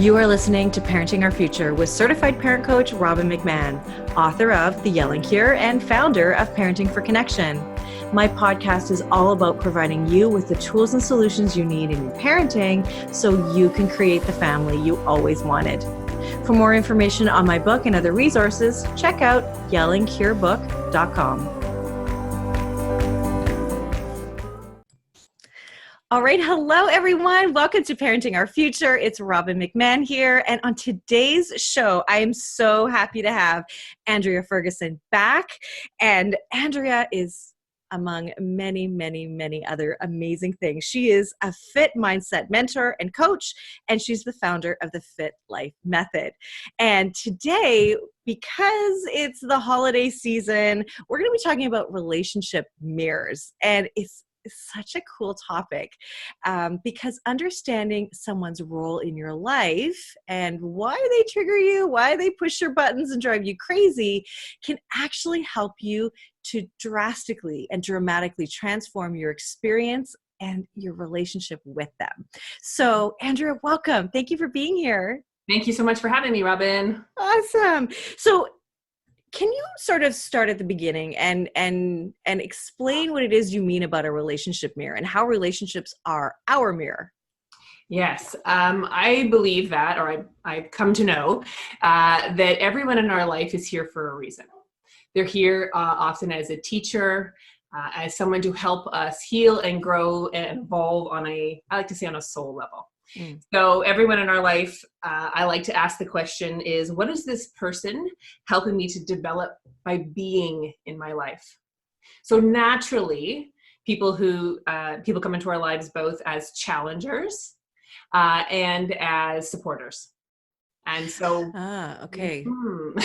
You are listening to Parenting Our Future with certified parent coach Robin McMahon, author of The Yelling Cure and founder of Parenting for Connection. My podcast is all about providing you with the tools and solutions you need in your parenting so you can create the family you always wanted. For more information on my book and other resources, check out yellingcurebook.com. All right. Hello, everyone. Welcome to Parenting Our Future. It's Robin McMahon here. And on today's show, I am so happy to have Andrea Ferguson back. And Andrea is among many, many, many other amazing things. She is a fit mindset mentor and coach, and she's the founder of the Fit Life Method. And today, because it's the holiday season, we're going to be talking about relationship mirrors. And it's such a cool topic because understanding someone's role in your life and why they trigger you, why they push your buttons and drive you crazy can actually help you to drastically and dramatically transform your experience and your relationship with them. So, Andrea, welcome. Thank you for being here. Thank you so much for having me, Robin. Awesome. So, can you sort of start at the beginning and explain what it is you mean about a relationship mirror and how relationships are our mirror? Yes, I believe that, or I've come to know that everyone in our life is here for a reason. They're here often as a teacher, as someone to help us heal and grow and evolve on I like to say on a soul level. So everyone in our life, I like to ask the question is, what is this person helping me to develop by being in my life? So naturally, people come into our lives both as challengers and as supporters. And so, okay.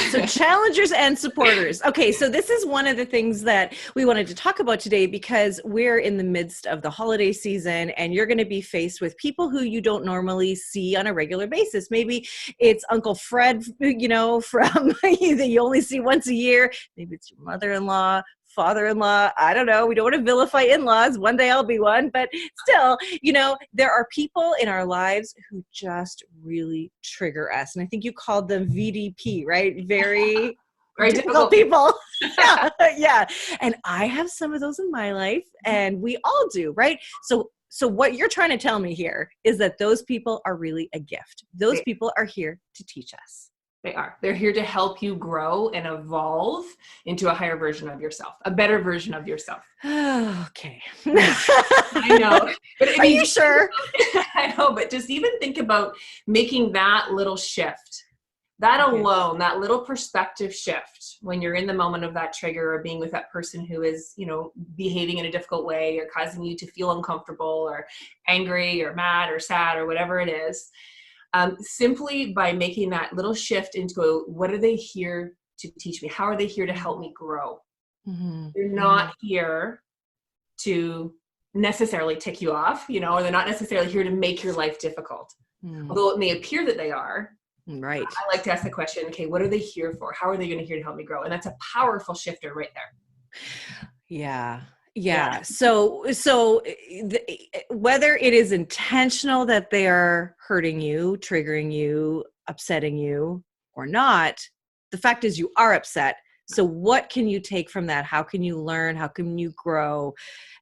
So challengers and supporters. Okay. So this is one of the things that we wanted to talk about today because we're in the midst of the holiday season and you're going to be faced with people who you don't normally see on a regular basis. Maybe it's Uncle Fred, from that you only see once a year. Maybe it's your mother-in-law, father-in-law. I don't know. We don't want to vilify in-laws. One day I'll be one, but still, there are people in our lives who just really trigger us. And I think you called them VDP, right? Very difficult people. Yeah. And I have some of those in my life and we all do, right? So what you're trying to tell me here is that those people are really a gift. Those people are here to teach us. They are. They're here to help you grow and evolve into a higher version of yourself, a better version of yourself. Okay. I know. But are you sure? I know, but just even think about making that little shift, that alone, that little perspective shift when you're in the moment of that trigger or being with that person who is, behaving in a difficult way or causing you to feel uncomfortable or angry or mad or sad or whatever it is. Simply by making that little shift into what are they here to teach me? How are they here to help me grow? Mm-hmm. They're not here to necessarily tick you off, or they're not necessarily here to make your life difficult. Although it may appear that they are. Right. I like to ask the question, okay, what are they here for? How are they going to here to help me grow? And that's a powerful shifter right there. Yeah. So whether it is intentional that they are hurting you, triggering you, upsetting you or not, the fact is you are upset. So what can you take from that? How can you learn? How can you grow?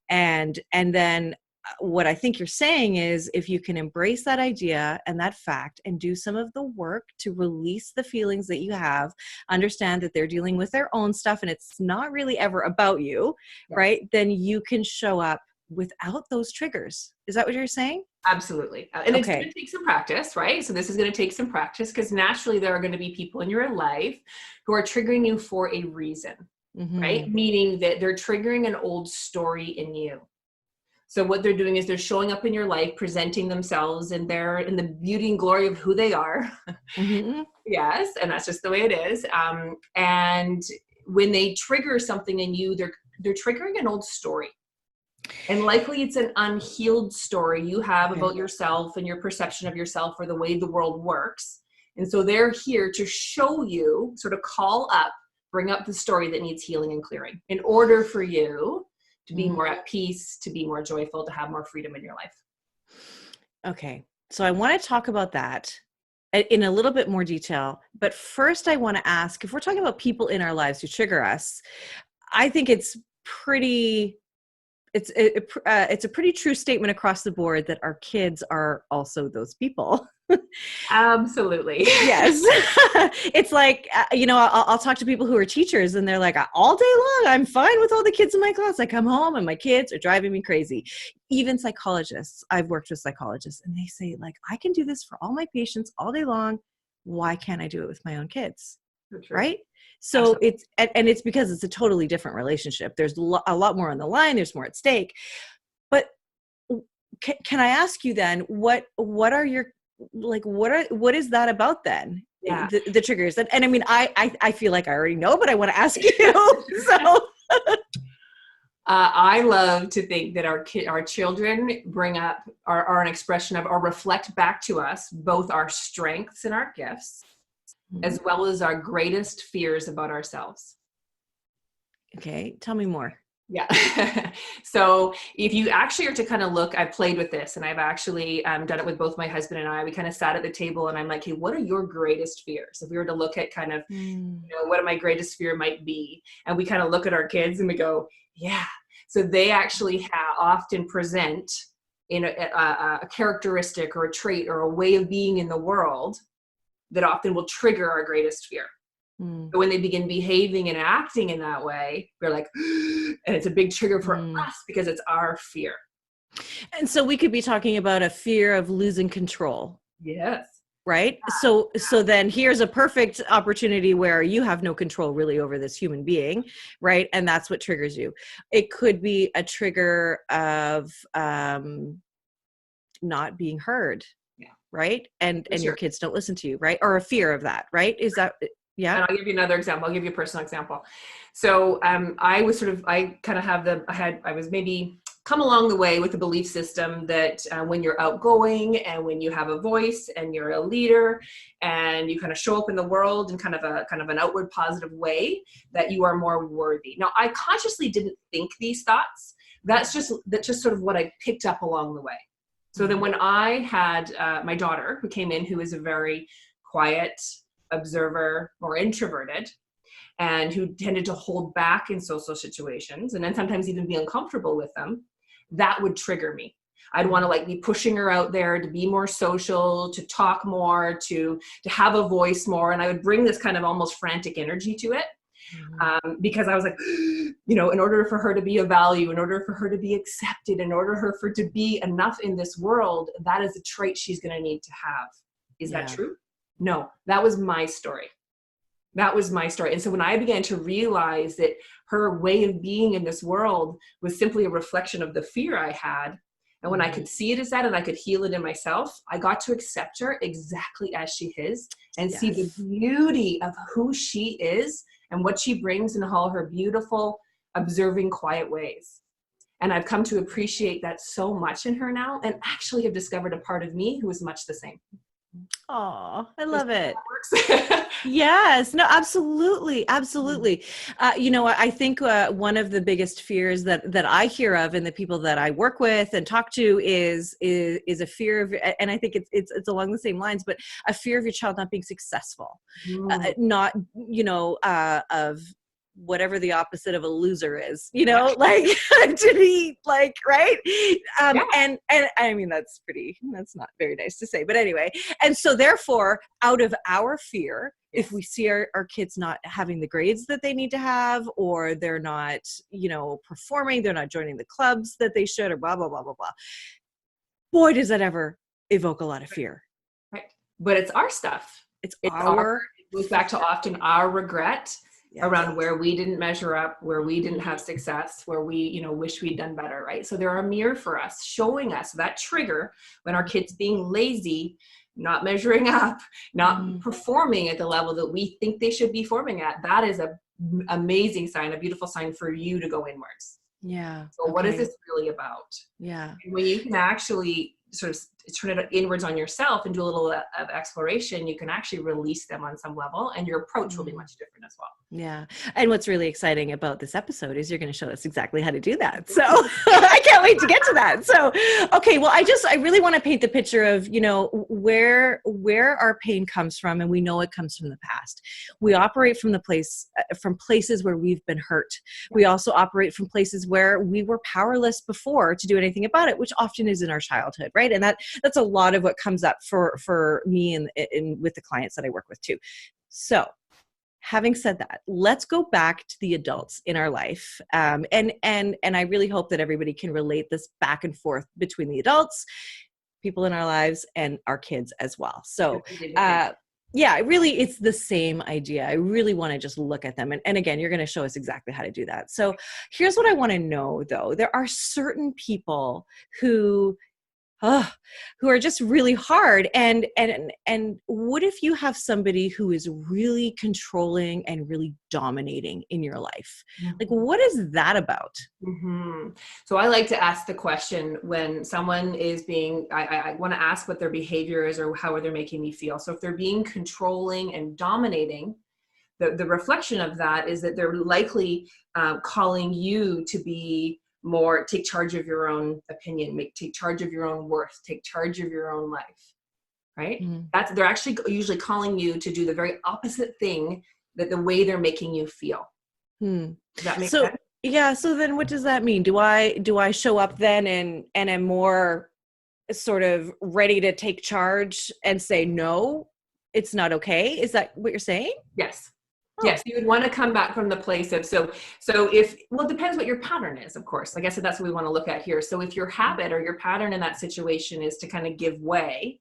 And then what I think you're saying is if you can embrace that idea and that fact and do some of the work to release the feelings that you have, understand that they're dealing with their own stuff and it's not really ever about you, right? Then you can show up without those triggers. Is that what you're saying? Absolutely. And it's going to take some practice, right? So this is going to take some practice because naturally there are going to be people in your life who are triggering you for a reason, right? Meaning that they're triggering an old story in you. So what they're doing is they're showing up in your life, presenting themselves in the beauty and glory of who they are. Yes. And that's just the way it is. And when they trigger something in you, they're triggering an old story. And likely it's an unhealed story you have about yourself and your perception of yourself or the way the world works. And so they're here to show you, sort of bring up the story that needs healing and clearing in order for you to be more at peace, to be more joyful, to have more freedom in your life. Okay. So I want to talk about that in a little bit more detail. But first, I want to ask, if we're talking about people in our lives who trigger us, I think it's a pretty true statement across the board that our kids are also those people. Absolutely. Yes. It's like, I'll talk to people who are teachers and they're like, all day long, I'm fine with all the kids in my class. I come home and my kids are driving me crazy. Even psychologists, I've worked with psychologists, and they say, like, I can do this for all my patients all day long. Why can't I do it with my own kids? Right? So Absolutely. it's because it's a totally different relationship. There's a lot more on the line. There's more at stake. But can I ask you then, what are your, like, what is that about then? Yeah. The triggers. And I mean, I feel like I already know, but I want to ask you. So I love to think that our children bring up, are an expression of, or reflect back to us, both our strengths and our gifts, as well as our greatest fears about ourselves. Okay, tell me more. Yeah. So if you actually are to kind of look, I've played with this, and I've actually done it with both my husband and I. We kind of sat at the table and I'm like, hey, what are your greatest fears? If we were to look at kind of, what my greatest fear might be. And we kind of look at our kids and we go, yeah. So they actually often present in a characteristic or a trait or a way of being in the world that often will trigger our greatest fear. So when they begin behaving and acting in that way, we're like, and it's a big trigger for us because it's our fear. And so we could be talking about a fear of losing control. Yes. Right. So then here's a perfect opportunity where you have no control really over this human being. Right. And that's what triggers you. It could be a trigger of not being heard. Yeah. Kind and your kids don't listen to you. Right. Or a fear of that. Right. Is that, yeah. And I'll give you another example. I'll give you a personal example. So I was maybe come along the way with the belief system that when you're outgoing and when you have a voice and you're a leader and you kind of show up in the world in kind of an outward positive way, that you are more worthy. Now, I consciously didn't think these thoughts. That's just sort of what I picked up along the way. So then when I had my daughter, who came in, who is a very quiet observer, more introverted, and who tended to hold back in social situations and then sometimes even be uncomfortable with them, that would trigger me. I'd want to be pushing her out there to be more social, to talk more, to have a voice more. And I would bring this kind of almost frantic energy to it. Because I was like, in order for her to be of value, in order for her to be accepted, in order for her to be enough in this world, that is a trait she's going to need to have. Is that true? No, that was my story. That was my story. And so when I began to realize that her way of being in this world was simply a reflection of the fear I had, and when I could see it as that and I could heal it in myself, I got to accept her exactly as she is and see the beauty of who she is and what she brings in all her beautiful, observing, quiet ways. And I've come to appreciate that so much in her now, and actually have discovered a part of me who is much the same. Oh, I love it. Yes, no, absolutely. Absolutely. I think one of the biggest fears that I hear of in the people that I work with and talk to is a fear of, and I think it's along the same lines, but a fear of your child not being successful, not, of whatever the opposite of a loser is, to be right. And I mean, that's not very nice to say, but anyway. And so therefore, out of our fear, if we see our kids not having the grades that they need to have, or they're not, performing, they're not joining the clubs that they should, or blah, blah, blah, blah, blah. Boy, does that ever evoke a lot of fear. Right. But it's our stuff. It goes back to often our regret. Yes. Around where we didn't measure up, where we didn't have success, where we, wish we'd done better, right? So they're a mirror for us, showing us that trigger when our kids being lazy, not measuring up, not performing at the level that we think they should be performing at. That is an amazing sign, a beautiful sign for you to go inwards. Yeah. So what is this really about? Yeah. And when you can actually sort of turn it inwards on yourself and do a little of exploration, you can actually release them on some level, and your approach will be much different as well. Yeah. And what's really exciting about this episode is you're going to show us exactly how to do that. So I can't wait to get to that. So, okay. Well, I really want to paint the picture of, where our pain comes from. And we know it comes from the past. We operate from from places where we've been hurt. We also operate from places where we were powerless before to do anything about it, which often is in our childhood. Right. And that's a lot of what comes up for me and with the clients that I work with too. So, having said that, let's go back to the adults in our life. And I really hope that everybody can relate this back and forth between the adults, people in our lives, and our kids as well. So, really, it's the same idea. I really want to just look at them. And again, you're going to show us exactly how to do that. So here's what I want to know, though. There are certain people who are just really hard. And what if you have somebody who is really controlling and really dominating in your life? Like, what is that about? So I like to ask the question when someone is I want to ask what their behavior is or how they're making me feel. So if they're being controlling and dominating, the reflection of that is that they're likely calling you to be more, take charge of your own opinion, take charge of your own worth, take charge of your own life, right? They're actually usually calling you to do the very opposite thing that the way they're making you feel. Does that make sense? Yeah. So then what does that mean? Do I show up then and am more sort of ready to take charge and say, no, it's not okay? Is that what you're saying? Yes. Yes, you would want to come back from the place of, it depends what your pattern is, of course. Like I said, that's what we want to look at here. So if your habit or your pattern in that situation is to kind of give way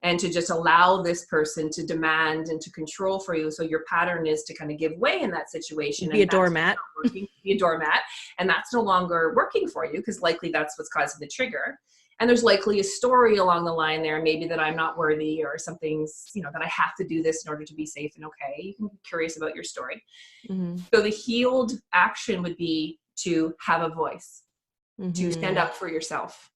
and to just allow this person to demand and to control for you. So your pattern is to kind of give way in that situation. Be a doormat. Be a doormat. And that's no longer working for you because likely that's what's causing the trigger. And there's likely a story along the line there, maybe that I'm not worthy or something's, that I have to do this in order to be safe and okay. You can be curious about your story. So the healed action would be to have a voice, to stand up for yourself,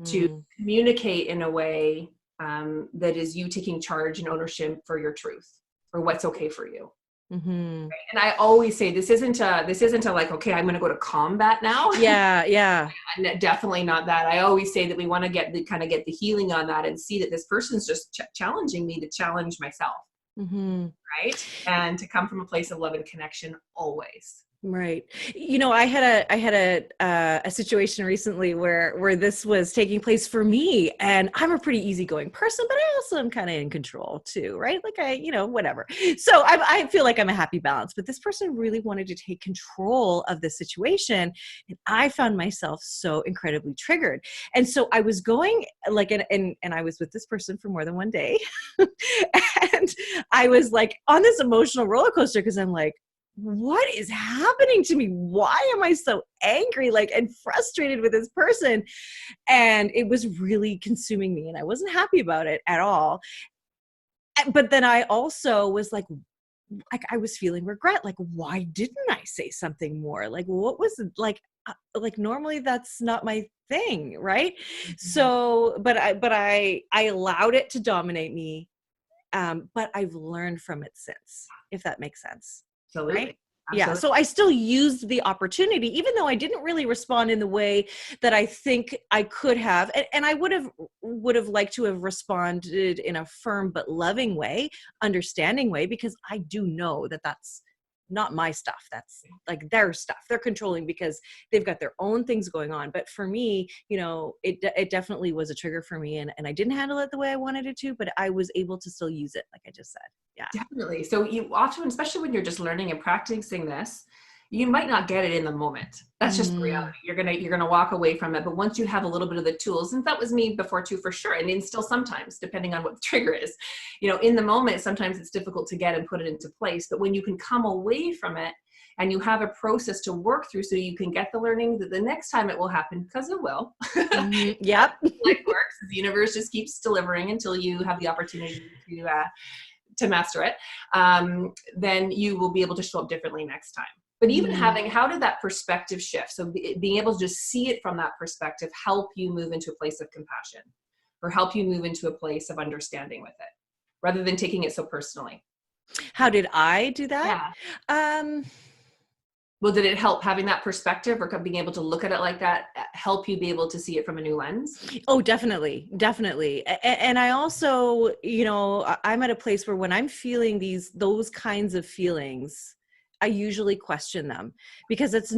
to communicate in a way that is you taking charge and ownership for your truth, for what's okay for you. Right? And I always say this isn't a like, okay, I'm going to go to combat now. Yeah. Definitely not that. I always say that we want to get the healing on that and see that this person's just challenging me to challenge myself. Right. And to come from a place of love and connection always. Right. I had a situation recently where this was taking place for me, and I'm a pretty easygoing person, but I also am kind of in control too, right? Like whatever. So I feel like I'm a happy balance, but this person really wanted to take control of the situation. And I found myself so incredibly triggered. And so I was going and I was with this person for more than one day. And I was like on this emotional roller coaster because I'm like, what is happening to me? Why am I so angry, and frustrated with this person? And it was really consuming me, and I wasn't happy about it at all. But then I also was like I was feeling regret. Like, why didn't I say something more? Like, what was it? Like normally that's not my thing. Right. So, but I allowed it to dominate me. But I've learned from it since, if that makes sense. Absolutely. Right? Yeah. So I still used the opportunity, even though I didn't really respond in the way that I think I could have. And I would have liked to have responded in a firm but loving way, understanding way, because I do know that that's not my stuff. That's like their stuff. They're controlling because they've got their own things going on. But for me, it definitely was a trigger for me, and I didn't handle it the way I wanted it to, but I was able to still use it, like I just said. Yeah, definitely. So you often, especially when you're just learning and practicing this, you might not get it in the moment. That's just the reality. You're gonna walk away from it. But once you have a little bit of the tools, and that was me before too, for sure. And then still sometimes, depending on what the trigger is, in the moment, sometimes it's difficult to get and put it into place. But when you can come away from it and you have a process to work through, so you can get the learning that the next time it will happen, because it will. Yep. Life works. The universe just keeps delivering until you have the opportunity to master it. Then you will be able to show up differently next time. But even how did that perspective shift? So being able to just see it from that perspective help you move into a place of compassion or help you move into a place of understanding with it rather than taking it so personally? How did I do that? Yeah. Well, did it help having that perspective or being able to look at it like that, help you be able to see it from a new lens? Oh, definitely. Definitely. And I also, I'm at a place where when I'm feeling those kinds of feelings, I usually question them because it's,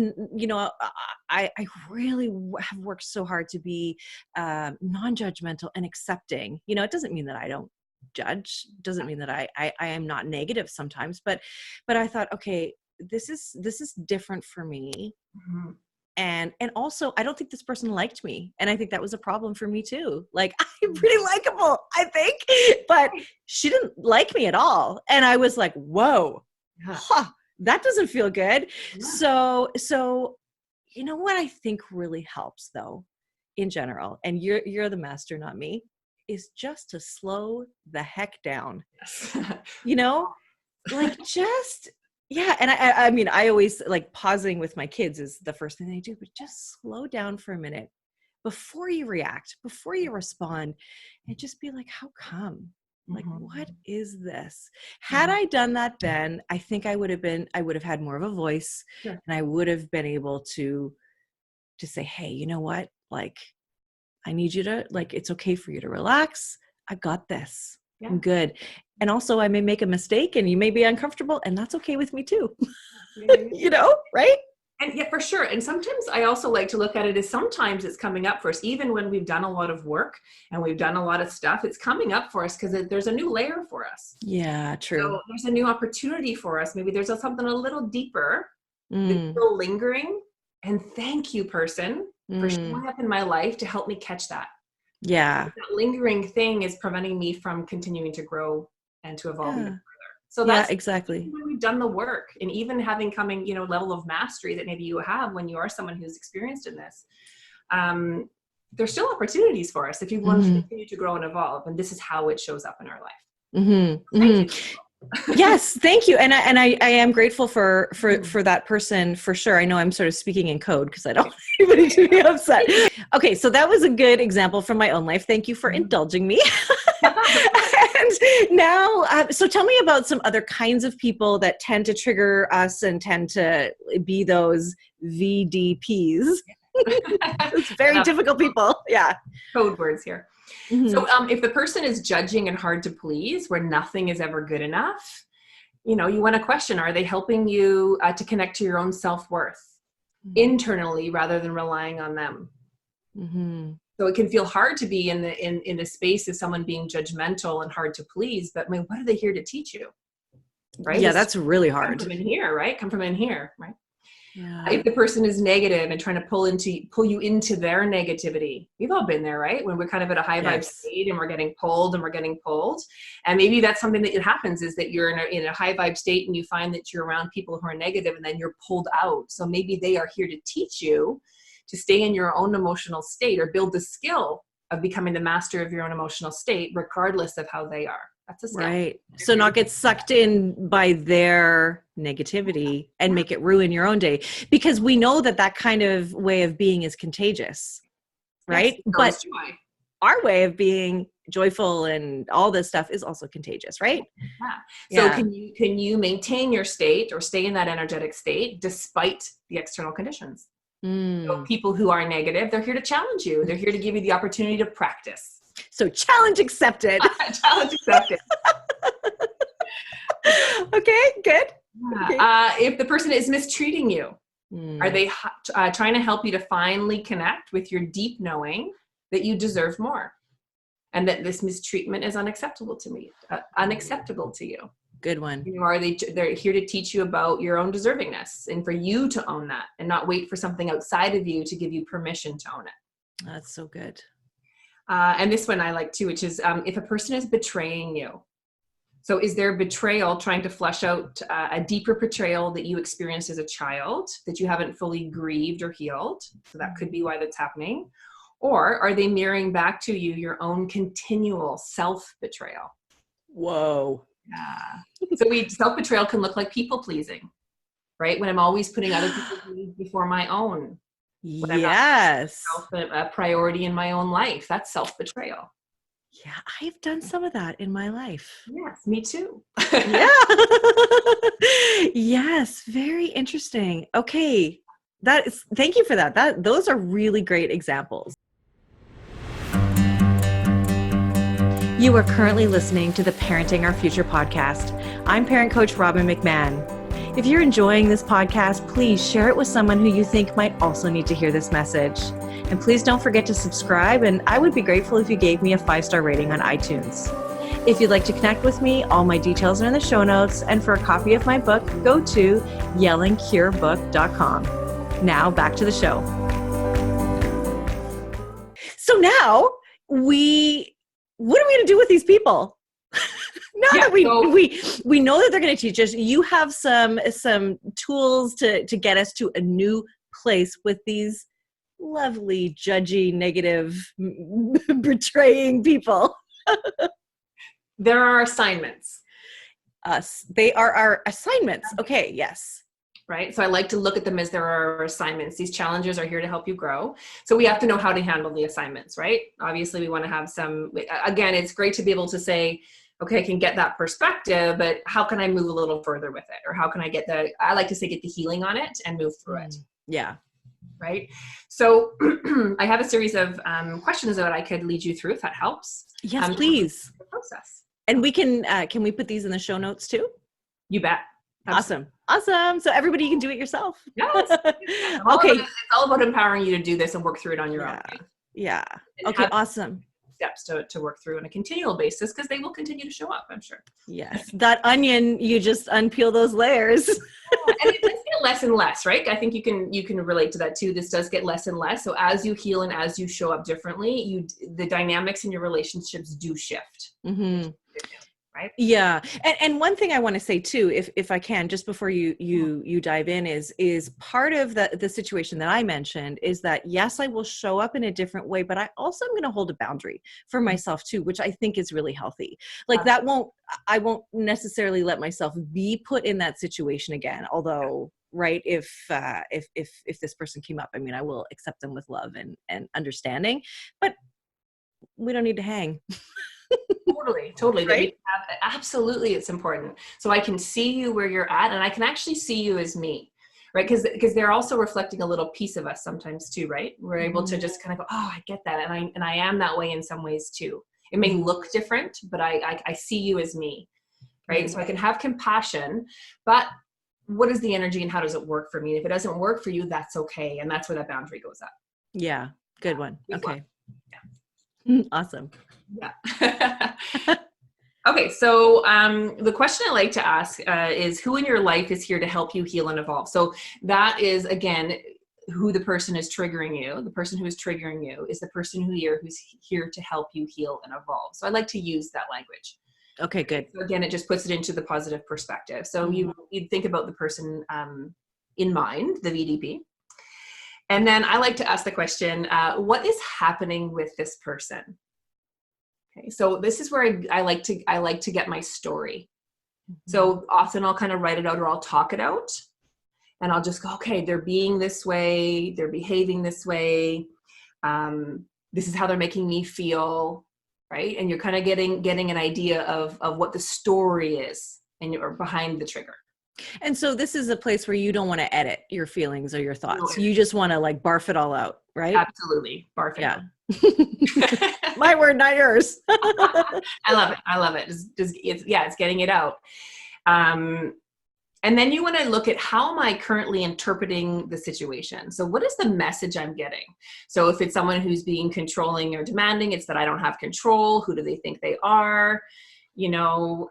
I really have worked so hard to be non-judgmental and accepting. It doesn't mean that I don't judge, doesn't mean that I am not negative sometimes, but I thought, okay, this is different for me. Mm-hmm. And also, I don't think this person liked me. And I think that was a problem for me too. Like, I'm pretty likable, I think, but she didn't like me at all. And I was like, whoa, that doesn't feel good. Yeah. So, you know what I think really helps though, in general, and you're the master, not me, is just to slow the heck down. Yes. Like just... Yeah. And I mean, I always like pausing with my kids is the first thing they do, but just slow down for a minute before you react, before you respond, and just be like, how come? Like, what is this? Had I done that then, I think I would have had more of a voice. Sure. And I would have been able to say, hey, you know what? Like, I need you to, like, it's okay for you to relax. I got this. Yeah. I'm good. And also I may make a mistake and you may be uncomfortable, and that's okay with me too. Right? And yeah, for sure. And sometimes I also like to look at it as sometimes it's coming up for us, even when we've done a lot of work and we've done a lot of stuff, it's coming up for us because there's a new layer for us. Yeah, true. So there's a new opportunity for us. Maybe there's something a little deeper that's still lingering. And thank you, person, for showing up in my life to help me catch that. Yeah. That lingering thing is preventing me from continuing to grow and to evolve even further. So that's exactly when we've done the work, and even having coming, level of mastery that maybe you have when you are someone who's experienced in this. There's still opportunities for us if you want to continue to grow and evolve. And this is how it shows up in our life. Thank you. Yes, thank you. And I am grateful for that person for sure. I know I'm sort of speaking in code because I don't want anybody to be upset. Okay, so that was a good example from my own life. Thank you for indulging me. And now, so tell me about some other kinds of people that tend to trigger us and tend to be those VDPs. It's very difficult people. Yeah. Code words here. So if the person is judging and hard to please, where nothing is ever good enough, you want to question, are they helping you to connect to your own self-worth internally rather than relying on them? So it can feel hard to be in the space of someone being judgmental and hard to please, but what are they here to teach you? Right? Yeah, that's really hard. Come from in here, right? Come from in here, right? Yeah. If the person is negative and trying to pull you into their negativity, we've all been there, right? When we're kind of at a high vibe state and we're getting pulled. And maybe that's something that happens, is that you're in a high vibe state and you find that you're around people who are negative and then you're pulled out. So maybe they are here to teach you to stay in your own emotional state or build the skill of becoming the master of your own emotional state, regardless of how they are. That's a skill. Right. So not get sucked in by their negativity and make it ruin your own day, because we know that kind of way of being is contagious, right? Yes, but our way of being joyful and all this stuff is also contagious, right? Yeah. So can you maintain your state or stay in that energetic state despite the external conditions? So people who are negative, they're here to challenge you. They're here to give you the opportunity to practice. So challenge accepted. Challenge accepted. Okay, good. Yeah. Okay. If the person is mistreating you, are they trying to help you to finally connect with your deep knowing that you deserve more, and that this mistreatment is unacceptable to you? Good one. They're here to teach you about your own deservingness and for you to own that and not wait for something outside of you to give you permission to own it. That's so good. And this one I like too, which is if a person is betraying you. So is their betrayal trying to flesh out a deeper betrayal that you experienced as a child that you haven't fully grieved or healed? So that could be why that's happening. Or are they mirroring back to you your own continual self-betrayal? Whoa. Yeah. So self-betrayal can look like people-pleasing, right? When I'm always putting other people's needs before my own. Yes. A priority in my own life. That's self-betrayal. Yeah, I've done some of that in my life. Yes, me too. Yeah. Yes, very interesting. Okay. Thank you for that. Those are really great examples. You are currently listening to the Parenting Our Future podcast. I'm parent coach Robin McMahon. If you're enjoying this podcast, please share it with someone who you think might also need to hear this message. And please don't forget to subscribe, and I would be grateful if you gave me a 5-star rating on iTunes. If you'd like to connect with me, all my details are in the show notes, and for a copy of my book, go to yellingcurebook.com. Now back to the show. So now what are we going to do with these people? Now that we know that they're going to teach us, you have some tools to get us to a new place with these lovely, judgy, negative, betraying people. There are assignments. They are our assignments. Okay, yes. Right? So I like to look at them as there are assignments. These challenges are here to help you grow. So we have to know how to handle the assignments, right? Obviously, we want to have some, again, it's great to be able to say, okay, I can get that perspective, but how can I move a little further with it? Or how can I I like to say, get the healing on it and move through it. Yeah. Right? So I have a series of questions that I could lead you through if that helps. Yes, please. The process. And we can we put these in the show notes too? You bet. Absolutely. Awesome. So everybody, you can do it yourself. Yes. Okay. It's all about empowering you to do this and work through it on your own. Yeah. Okay. Awesome. Steps to work through on a continual basis, because they will continue to show up, I'm sure. Yes. That onion, you just unpeel those layers. And it does get less and less, right? I think you can relate to that too. This does get less and less. So as you heal and as you show up differently, the dynamics in your relationships do shift. Mm-hmm. Right? Yeah. And one thing I want to say too, if I can, just before you dive in, is part of the situation that I mentioned is that, yes, I will show up in a different way, but I also am going to hold a boundary for myself too, which I think is really healthy. Like I won't necessarily let myself be put in that situation again. Although, right, if this person came up, I mean, I will accept them with love and understanding, but we don't need to hang. Totally. Right? Absolutely. It's important. So I can see you where you're at, and I can actually see you as me, right? Because they're also reflecting a little piece of us sometimes too, right? We're able to just kind of go, oh, I get that. And I am that way in some ways too. It may look different, but I see you as me, right? Mm-hmm. So I can have compassion, but what is the energy and how does it work for me? If it doesn't work for you, that's okay. And that's where that boundary goes up. Yeah. Good one. Okay. Yeah. Awesome. Yeah. Okay. So the question I like to ask is, who in your life is here to help you heal and evolve? So that is, again, who the person is triggering you. The person who is triggering you is the person who's here to help you heal and evolve. So I like to use that language. Okay, good. So again, it just puts it into the positive perspective. So you'd think about the person in mind, the VDP. And then I like to ask the question, what is happening with this person? Okay, so this is where I like to get my story. So often I'll kind of write it out, or I'll talk it out, and I'll just go, okay, they're being this way, they're behaving this way. This is how they're making me feel, right? And you're kind of getting an idea of what the story is, and you're behind the trigger. And so this is a place where you don't want to edit your feelings or your thoughts. You just want to like barf it all out, right? Absolutely. Barf it out. My word, not yours. I love it. It's getting it out. And then you want to look at, how am I currently interpreting the situation? So what is the message I'm getting? So if it's someone who's being controlling or demanding, it's that I don't have control. Who do they think they are? You know,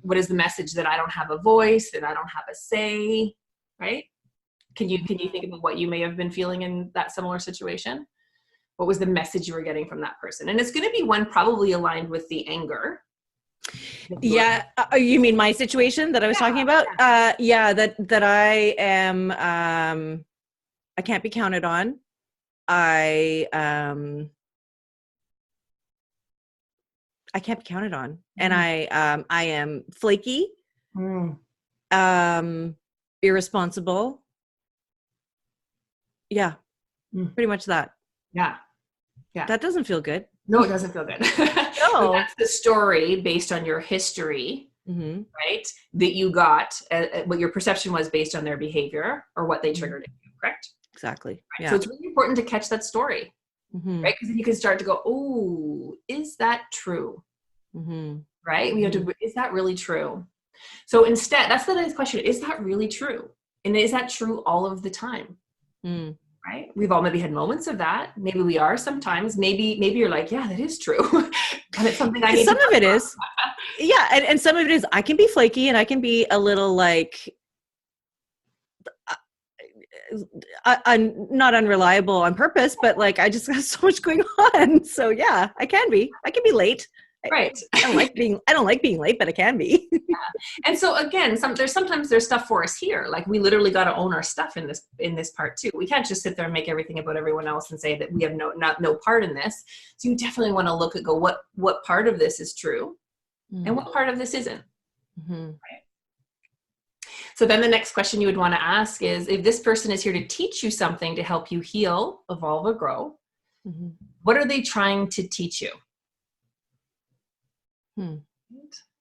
what is the message? That I don't have a voice, that I don't have a say, right? Can you think about what you may have been feeling in that similar situation? What was the message you were getting from that person? And it's going to be one probably aligned with the anger. Yeah. You mean my situation that I was talking about? Yeah. That I am, I can't be counted on. I can't be counted on. And I am flaky, irresponsible. Yeah. Pretty much that. Yeah. That doesn't feel good. No, it doesn't feel good. So No. that's the story based on your history, right? That you got, what your perception was based on their behavior or what they triggered in you, correct? Exactly. Right? Yeah. So it's really important to catch that story, right? Because then you can start to go, oh, is that true? Right? We have to, is that really true? So instead, that's the next question. Is that really true? And is that true all of the time? Right? We've all maybe had moments of that. Maybe we are sometimes. Maybe you're like, yeah, that is true. And it's something I need some to of it is. Yeah. And some of it is, I can be flaky and I can be a little like, I'm not unreliable on purpose, but like, I just got so much going on. So yeah, I can be late. Right. I don't like being late, but I can be. Yeah. And so again, sometimes there's stuff for us here. Like we literally got to own our stuff in this part too. We can't just sit there and make everything about everyone else and say that we have no part in this. So you definitely want to look at what part of this is true and what part of this isn't. Right. So then the next question you would want to ask is, if this person is here to teach you something to help you heal, evolve, or grow, what are they trying to teach you?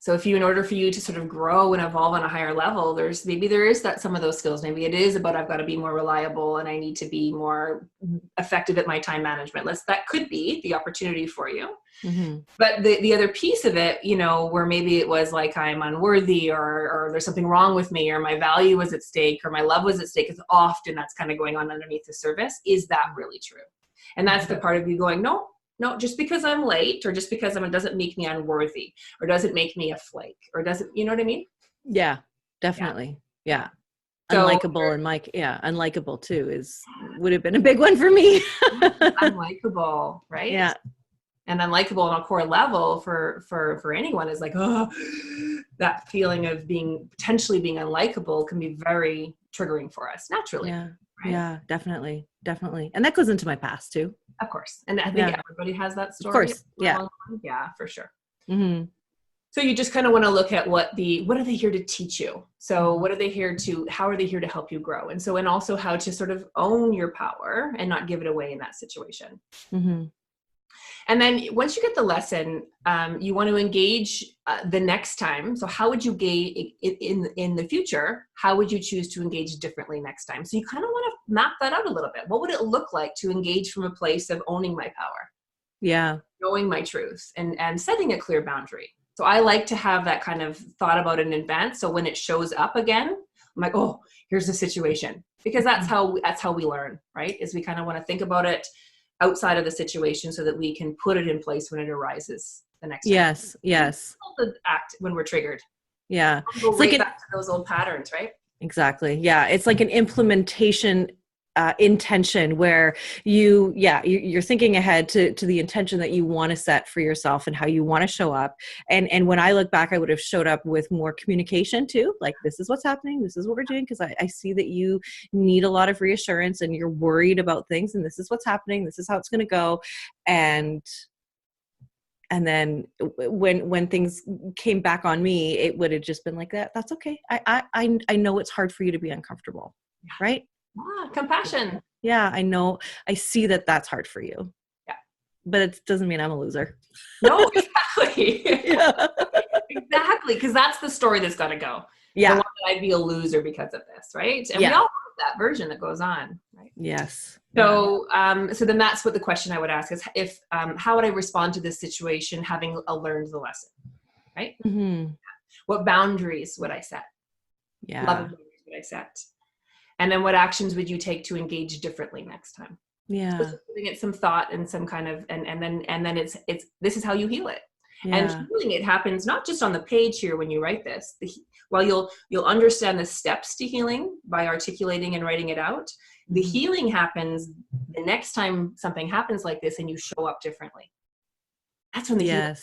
So in order for you to sort of grow and evolve on a higher level, there is some of those skills. Maybe it is about, I've got to be more reliable and I need to be more effective at my time management. That could be the opportunity for you. But the other piece of it, where maybe it was like, I'm unworthy or there's something wrong with me or my value was at stake or my love was at stake, because often that's kind of going on underneath the surface. Is that really true? And that's the part of you going, no, just because I'm late or just because it doesn't make me unworthy or doesn't make me a flake or doesn't, you know what I mean? Yeah, definitely. Yeah. So, unlikable and unlikable too would have been a big one for me. Unlikable, right? Yeah. And unlikable on a core level for anyone is like, oh, that feeling of potentially being unlikable can be very triggering for us naturally. Yeah. Right? Yeah, definitely. And that goes into my past too. Of course. And I think everybody has that story. Of course. Yeah. Yeah, for sure. So you just kind of want to look at what are they here to teach you? So how are they here to help you grow? And also how to sort of own your power and not give it away in that situation. And then once you get the lesson, you want to engage the next time. So how would you engage in the future? How would you choose to engage differently next time? So you kind of want to map that out a little bit. What would it look like to engage from a place of owning my power? Yeah. Knowing my truth and setting a clear boundary. So I like to have that kind of thought about it in advance. So when it shows up again, I'm like, oh, here's the situation. Because that's how we learn, right? Is we kind of want to think about it outside of the situation so that we can put it in place when it arises the next time. Yes. The act when we're triggered. Yeah. It's like back to those old patterns, right? Exactly. Yeah. It's like an implementation intention where you're thinking ahead to the intention that you want to set for yourself and how you want to show up. And when I look back, I would have showed up with more communication too. Like, this is what's happening. This is what we're doing. Because I see that you need a lot of reassurance and you're worried about things. And this is what's happening. This is how it's going to go. And then when things came back on me, it would have just been like that. That's okay. I know it's hard for you to be uncomfortable. Right? Compassion. Yeah, I know. I see that that's hard for you. Yeah. But it doesn't mean I'm a loser. No, exactly. Yeah. Exactly. Because that's the story that's got to go. Yeah. The one that I'd be a loser because of this, right? And we all have that version that goes on, right? Yes. So, so then that's what the question I would ask is, if how would I respond to this situation having learned the lesson, right? What boundaries would I set? Yeah. Love boundaries would I set? And then what actions would you take to engage differently next time? Yeah. So giving it some thought and some kind of, and then it's this is how you heal it. Yeah. And healing it happens not just on the page here when you write this. While you'll understand the steps to healing by articulating and writing it out, the healing happens the next time something happens like this and you show up differently. That's when the healing.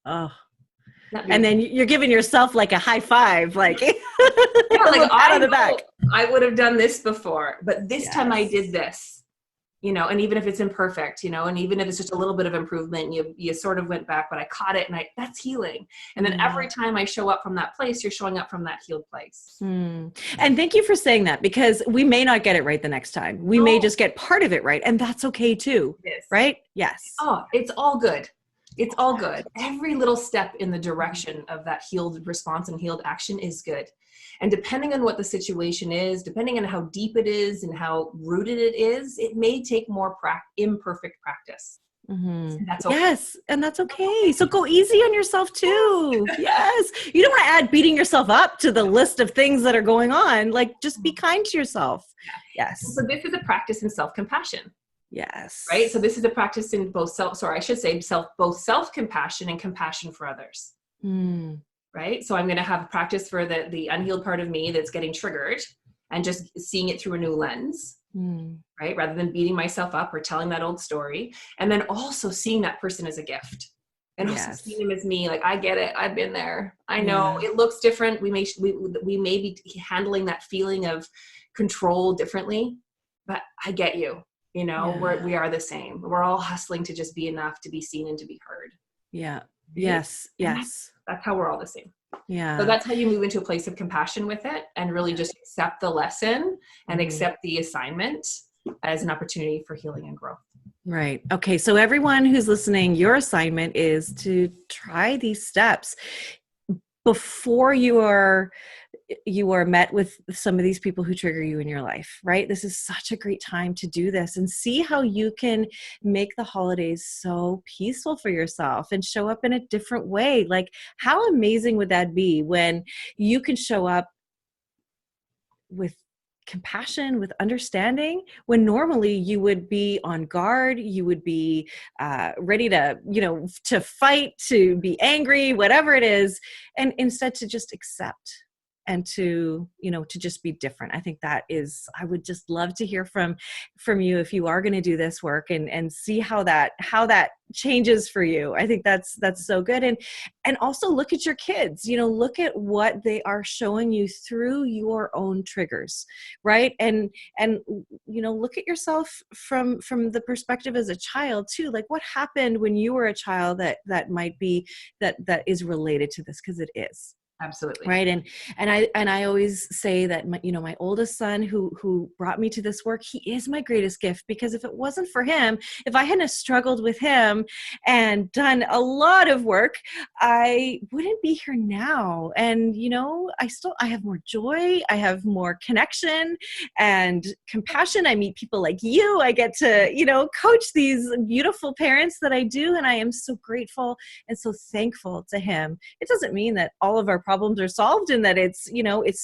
Oh. And then you're giving yourself like a high five, like, like pat on the back. I would have done this before, but this time I did this. and even if it's imperfect, and even if it's just a little bit of improvement, you sort of went back, but I caught it, and that's healing. And then every time I show up from that place, you're showing up from that healed place. And thank you for saying that, because we may not get it right the next time. We may just get part of it right. And that's okay too. Right? Yes. Oh, it's all good. It's all good. Every little step in the direction of that healed response and healed action is good. And depending on what the situation is, depending on how deep it is and how rooted it is, it may take more imperfect practice. And that's okay. Yes. And that's okay. So go easy on yourself too. Yes. You don't want to add beating yourself up to the list of things that are going on. Like, just be kind to yourself. Yes. So this is a practice in self-compassion. Yes. Right. So this is a practice in both both self-compassion and compassion for others. Right. So I'm going to have a practice for the unhealed part of me that's getting triggered, and just seeing it through a new lens. Right. Rather than beating myself up or telling that old story. And then also seeing that person as a gift, and also seeing them as me. Like, I get it. I've been there. I know it looks different. We may be handling that feeling of control differently, but I get you. We are the same. We're all hustling to just be enough, to be seen and to be heard. Yeah. Yes. Yes. That's how we're all the same. Yeah. So that's how you move into a place of compassion with it, and really just accept the lesson and accept the assignment as an opportunity for healing and growth. Right. Okay. So everyone who's listening, your assignment is to try these steps before you are met with some of these people who trigger you in your life, right? This is such a great time to do this, and see how you can make the holidays so peaceful for yourself and show up in a different way. Like, how amazing would that be when you can show up with compassion, with understanding, when normally you would be on guard, you would be ready to, to fight, to be angry, whatever it is, and instead to just accept and to just be different. I think I would just love to hear from you if you are going to do this work, and see how that changes for you. I think that's so good. And also look at your kids, look at what they are showing you through your own triggers, right? And look at yourself from the perspective as a child too. Like, what happened when you were a child that might be that is related to this, because it is. Absolutely. Right. And I always say that my oldest son who brought me to this work, he is my greatest gift, because if it wasn't for him, if I hadn't struggled with him and done a lot of work, I wouldn't be here now. And, I have more joy. I have more connection and compassion. I meet people like you. I get to, coach these beautiful parents that I do. And I am so grateful and so thankful to him. It doesn't mean that all of our problems are solved and that it's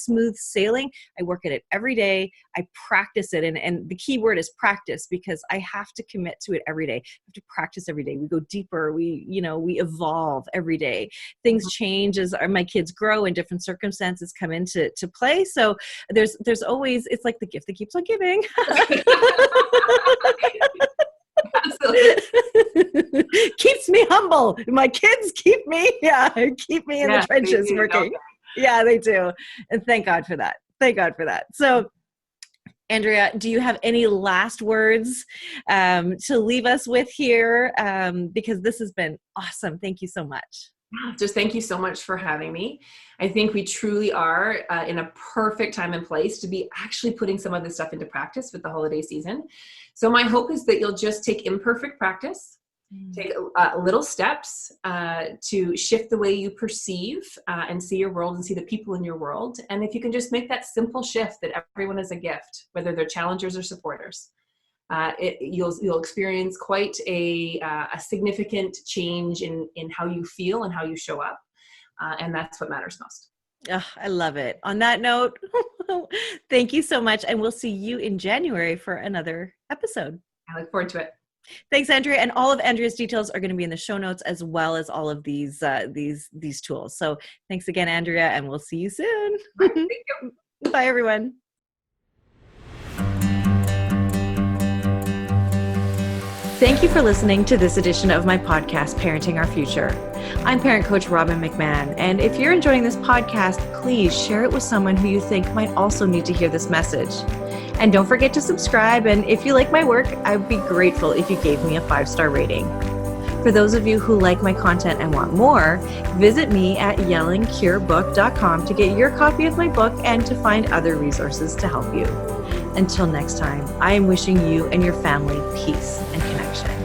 smooth sailing. I work at it every day. I practice it. And the key word is practice, because I have to commit to it every day. I have to practice every day. We go deeper. We evolve every day. Things change as my kids grow and different circumstances come into play. So there's always, it's like the gift that keeps on giving. Keeps me humble. My kids keep me in the trenches working. Yeah, they do. And thank God for that. So, Andrea, do you have any last words to leave us with here? Because this has been awesome. Thank you so much. Just thank you so much for having me. I think we truly are in a perfect time and place to be actually putting some of this stuff into practice with the holiday season. So my hope is that you'll just take imperfect practice, take little steps to shift the way you perceive and see your world and see the people in your world. And if you can just make that simple shift that everyone is a gift, whether they're challengers or supporters, you'll experience quite a significant change in how you feel and how you show up. And that's what matters most. Oh, I love it. On that note, thank you so much. And we'll see you in January for another episode. I look forward to it. Thanks, Andrea. And all of Andrea's details are going to be in the show notes, as well as all of these tools. So thanks again, Andrea, and we'll see you soon. Thank you. Bye, everyone. Thank you for listening to this edition of my podcast, Parenting Our Future. I'm parent coach Robin McMahon, and if you're enjoying this podcast, please share it with someone who you think might also need to hear this message. And don't forget to subscribe. And if you like my work, I would be grateful if you gave me a 5-star rating. For those of you who like my content and want more, visit me at yellingcurebook.com to get your copy of my book and to find other resources to help you. Until next time, I am wishing you and your family peace and connection.